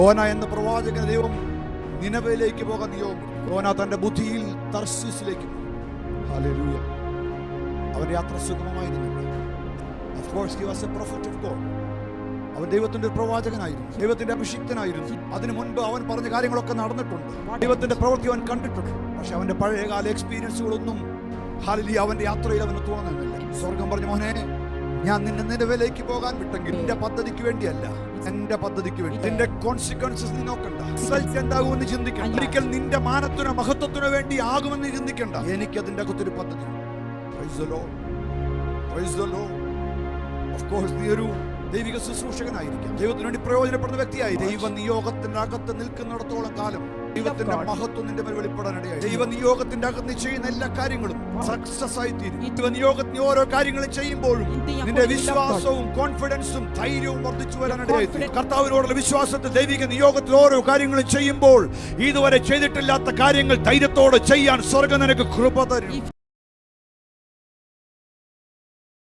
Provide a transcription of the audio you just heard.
യോന എന്ന പ്രവാചകനെ ദൈവം നിനവയിലേക്ക് പോകാൻ നിയോഗം. യോന തന്റെ ബുദ്ധിയിൽ തർശീസിലേക്ക്. ഹല്ലേലൂയ. അവന്റെ യാത്ര സുഗമമായിരുന്നില്ല. Of course he was a prophet of God. അവൻ ദൈവത്തിന്റെ പ്രവാചകനായിരുന്നു, ദൈവത്തിന്റെ അഭിഷിക്തനായിരുന്നു. അതിനു മുൻപ് അവൻ പറഞ്ഞ കാര്യങ്ങളൊക്കെ നടന്നിട്ടുണ്ട്, ദൈവത്തിന്റെ പ്രവൃത്തി അവൻ കണ്ടിട്ടുണ്ട്. പക്ഷെ അവന്റെ പഴയകാല എക്സ്പീരിയൻസുകളൊന്നും ഹല്ലേലൂയ അവന്റെ യാത്രയിൽ അവന് തോന്നുന്നില്ല. സ്വർഗം പറഞ്ഞു, മോനെ, ഞാൻ നിന്നെ നിലവിലേക്ക് പോകാൻ വിട്ടെങ്കിൽ എന്റെ പദ്ധതിക്ക് വേണ്ടിയല്ല, എന്റെ പദ്ധതിക്ക് വേണ്ടി. നിന്റെ കോൺസിക്വൻസസ് നീ നോക്കണ്ട, റിസൾട്ട് എന്താകുമെന്ന് ചിന്തിക്കണ്ട, ഒരിക്കൽ നിന്റെ മാനത്തിനോ മഹത്വത്തിനോ വേണ്ടി ആകുമെന്ന് ചിന്തിക്കണ്ട. എനിക്കതിന്റെ അകത്തൊരു പദ്ധതി. Praise the Lord. Praise the Lord. Of course നീ ഒരു ദൈവിക ശുശ്രൂഷകനായിരിക്കാം, ദൈവത്തിന് വേണ്ടി പ്രയോജനപ്പെടുന്ന വ്യക്തിയായി. ദൈവ നിയോഗത്തിന്റെ അകത്ത് നിൽക്കുന്നിടത്തോളം കാലം ദൈവത്തിന്റെ മഹത്വം നിന്റെ മേൽ വെളിപ്പെടാനിടയായി. ദൈവ നിയോഗത്തിന്റെ അകത്ത് നീ ചെയ്യുന്ന എല്ലാ കാര്യങ്ങളും സക്സസ് ആയി തീരും. ദൈവ നിയോഗത്തിന് ഓരോ കാര്യങ്ങളും ചെയ്യുമ്പോഴും നിന്റെ വിശ്വാസവും കോൺഫിഡൻസും ധൈര്യവും വർദ്ധിച്ചു വരാനിടയായി. കർത്താവിനോടുള്ള വിശ്വാസത്തിൽ ദൈവിക നിയോഗത്തിൽ ഓരോ കാര്യങ്ങളും ചെയ്യുമ്പോൾ ഇതുവരെ ചെയ്തിട്ടില്ലാത്ത കാര്യങ്ങൾ ധൈര്യത്തോടെ ചെയ്യാൻ സ്വർഗ്ഗം നിനക്ക് കൃപ തരും.